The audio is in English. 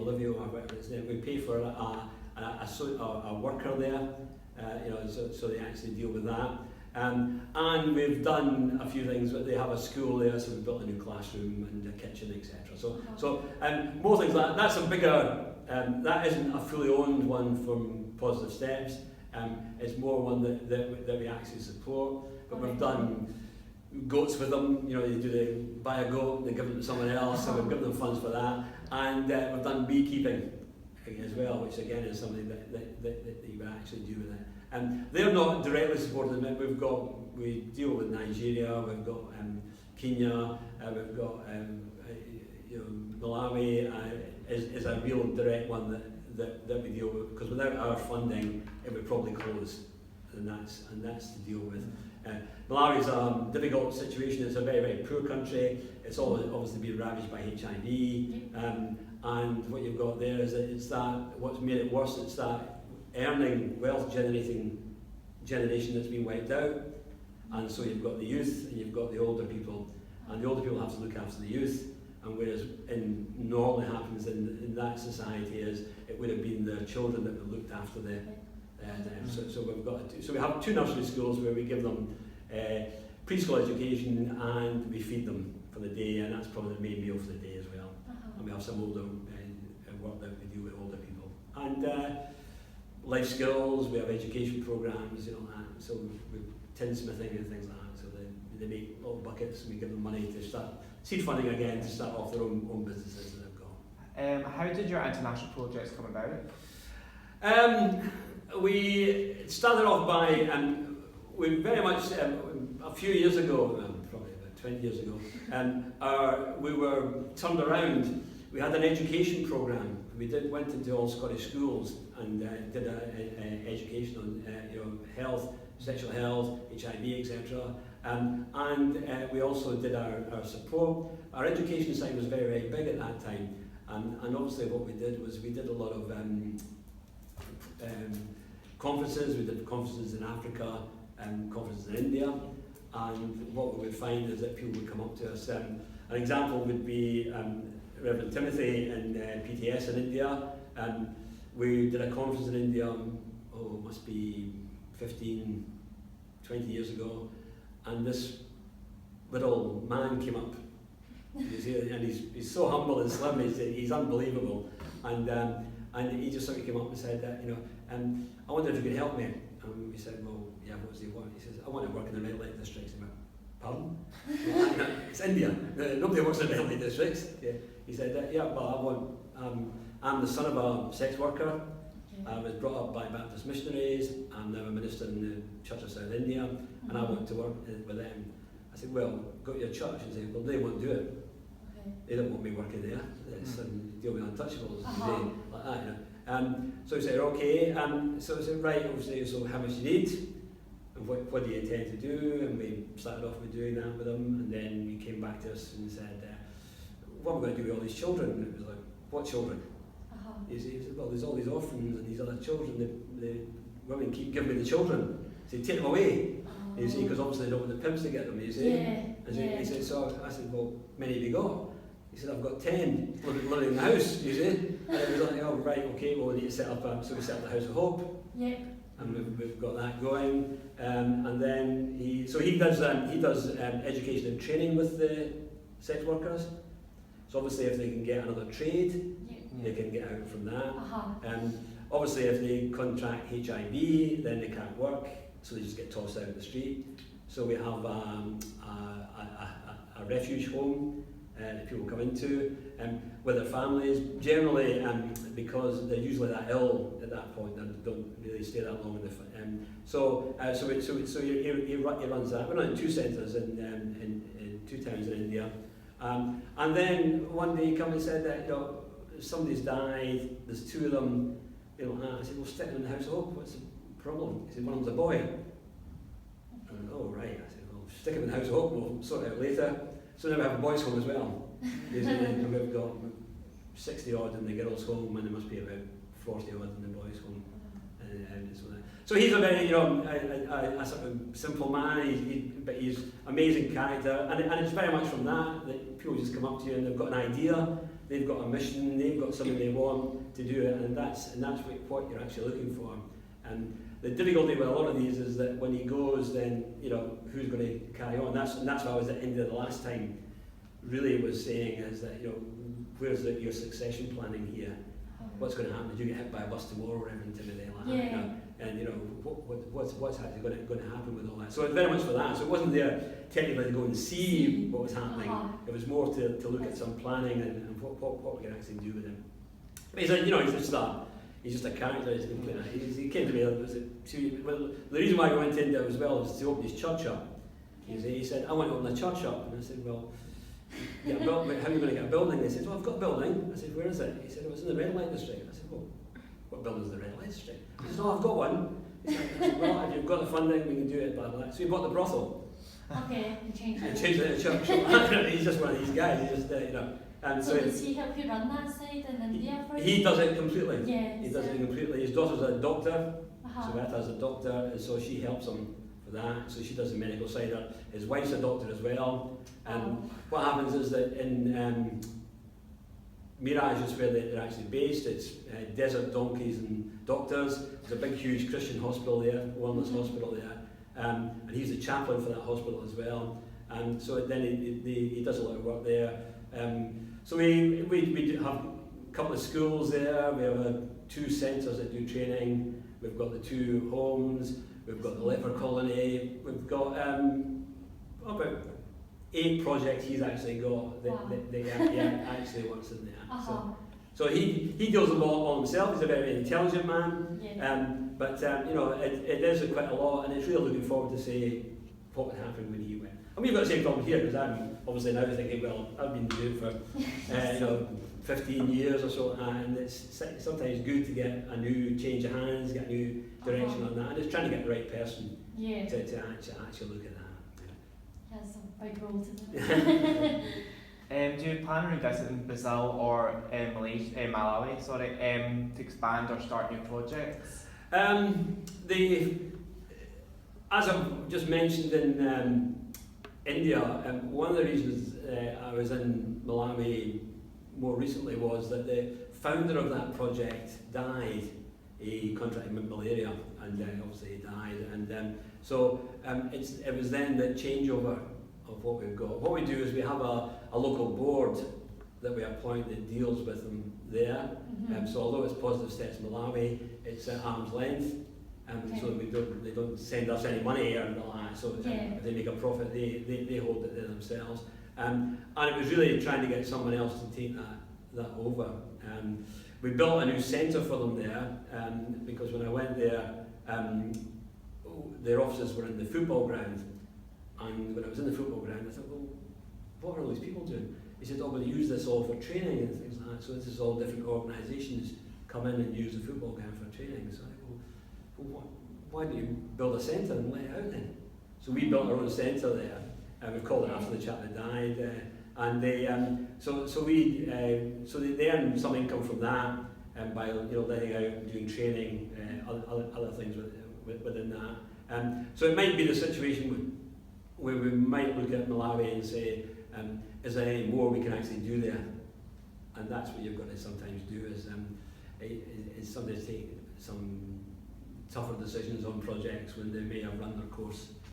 Olivia or whatever it's there. We pay for a worker there, so they actually deal with that. And we've done a few things, but they have a school there, so we've built a new classroom and a kitchen, etc. So more things like that. That's a bigger, that isn't a fully owned one from Positive Steps. It's more one that we actually support. But we've done goats with them, they buy a goat, they give it to someone else, so we've given them funds for that. And we've done beekeeping as well, which again is something that you actually do with it. They're not directly supporting them. We deal with Nigeria, we've got Kenya, we've got Malawi is a real direct one that we deal with, because without our funding it would probably close, and that's to deal with. Malawi is a difficult situation. It's a very, very poor country. It's obviously been ravaged by HIV, and what you've got there is that what's made it worse, it's that earning, wealth generating generation that's been wiped out. And so you've got the youth and you've got the older people, and the older people have to look after the youth. And whereas normally happens in that society is it would have been the children that were looked after them. So we have 2 nursery schools where we give them preschool education and we feed them for the day, and that's probably the main meal for the day as well. And we have some older work that we do with older people. And life skills, we have education programs, so with tinsmithing and things like that. So they make little buckets and we give them money to start seed funding again to start off their own businesses that they've got. How did your international projects come about? We started off by, we very much, a few years ago, probably about 20 years ago, we were turned around. We had an education programme. We went into all Scottish schools and did education on health, sexual health, HIV, etc. And we also did our support. Our education side was very, very big at that time. And obviously what we did was we did a lot of conferences. We did conferences in Africa and conferences in India. And what we would find is that people would come up to us. An example would be Reverend Timothy in PTS in India. We did a conference in India, it must be 15, 20 years ago, and this little man came up, and he's so humble and slim, he's unbelievable, and he just sort of came up and said that, I wonder if you could help me. And we said, well, yeah, what does he want? He says, I want to work in the red light districts. I went, pardon? It's India. Nobody works in the red light districts. Yeah. He said, yeah, well, I'm the son of a sex worker. I was brought up by Baptist missionaries. I'm now a minister in the Church of South India, and I want to work with them. I said, well, go to your church. And said, well, they won't do it. They don't want me working there. It's deal with untouchables, like that. So he said, okay. So I said, right, obviously, so how much you need? And what do you intend to do? And we started off with doing that with them, and then he came back to us and said, what are we going to do with all these children? And it was like, what children? He said, well, there's all these orphans and these other children. The women keep giving me the children. So take them away. You see, because obviously they don't want the pimps to get them, you see. He said, so I said, well, many have you got? He said, I've got 10 living in the house, you see. And it was like, oh, right, okay, well, we need to set up, so we set up the House of Hope. And we've got that going. And then he does education and training with the sex workers. So obviously if they can get another trade, they can get out from that. Obviously if they contract HIV, then they can't work, so they just get tossed out in the street. So we have a refuge home that people come into with their families, generally because they're usually that ill at that point and don't really stay that long in the so he runs that. We're not in 2 centres in 2 towns in India. And then one day he came and said that somebody's died, there's 2 of them, I said, well, stick them in the House of Hope, what's the problem? He said, one of them's a boy. I went, oh right, I said, well, stick him in the House of Hope, we'll sort it out later. So now we have a boys' home as well. And we've got 60 odd in the girls' home, and there must be about 40 odd in the boys' home. So he's a very, a sort of simple man, but he's amazing character, and it's very much from that people just come up to you and they've got an idea, they've got a mission, they've got something they want to do it, and that's what you're actually looking for. And the difficulty with a lot of these is that when he goes, then who's going to carry on? That's what I was at the end of the last time really was saying, is that where's your succession planning here? What's going to happen? Did you get hit by a bus tomorrow or anything like that? Yeah. And what's actually going to happen with all that? So it's very much for that. So it wasn't there technically to go and see what was happening. It was more to look at some planning and what we can actually do with him. But he's just a character. He came to me. Well, the reason why we went into it as well was to open his church up. He said, I want to open a church up, and I said, well. How are you going to get a building? He said, well, I've got a building. I said, where is it? He said, it was in the red light district. I said, well, what building is the red light district? He said, no, I've got one. He said, well, if you've got the funding, we can do it, blah, blah. So he bought the brothel. Okay, and changed it. And changed it to church. He's just one of these guys. He just, And so does he help you run that side in India for you? He does it completely. Yes. He does it completely. His daughter's a doctor. Uh-huh. Savata's a doctor, and so she helps him for that. So she does the medical side. His wife's a doctor as well. And what happens is that in Miraj is where they're actually based. It's Desert Donkeys and Doctors. There's a big, huge Christian hospital there, wellness hospital there. And he's the chaplain for that hospital as well. And so then he does a lot of work there. So we do have a couple of schools there. We have 2 centres that do training. We've got the 2 homes. We've got the leper colony. We've got about 8 projects he's actually got that actually works in there. So he deals with all himself. He's a very intelligent man. Yeah. But it is quite a lot, and it's really looking forward to see what would happen when he went. And we've got the same problem here, because I'm obviously now thinking, well, I've been doing it for 15 years or so, and it's sometimes good to get a new change of hands, get a new direction on that, and it's trying to get the right person to actually look at that. Has a big role to do. Do you plan on visiting Brazil or Malawi, to expand or start new projects? As I've just mentioned in India, one of the reasons I was in Malawi more recently was that the founder of that project died. He contracted malaria, and obviously he died. And so it was then the changeover of what we've got. What we do is we have a local board that we appoint that deals with them there. So although it's Positive Steps Malawi, it's at arm's length. So they don't send us any money or anything like that. So if they make a profit, they hold it there themselves. And it was really trying to get someone else to take that over. We built a new centre for them there, because when I went there, their offices were in the football ground. And when I was in the football ground, I thought, well, what are all these people doing? He said, oh, well, they use this all for training and things like that. So this is all different organisations come in and use the football ground for training. So I thought, well, why don't you build a centre and let it out then? So we built our own centre there, and we called it after the chap that died. And they earn some income from that, by letting out and doing training, other things within that. So it might be the situation where we might look at Malawi and say, is there any more we can actually do there? And that's what you've got to sometimes do, is sometimes take some tougher decisions on projects when they may have run their course.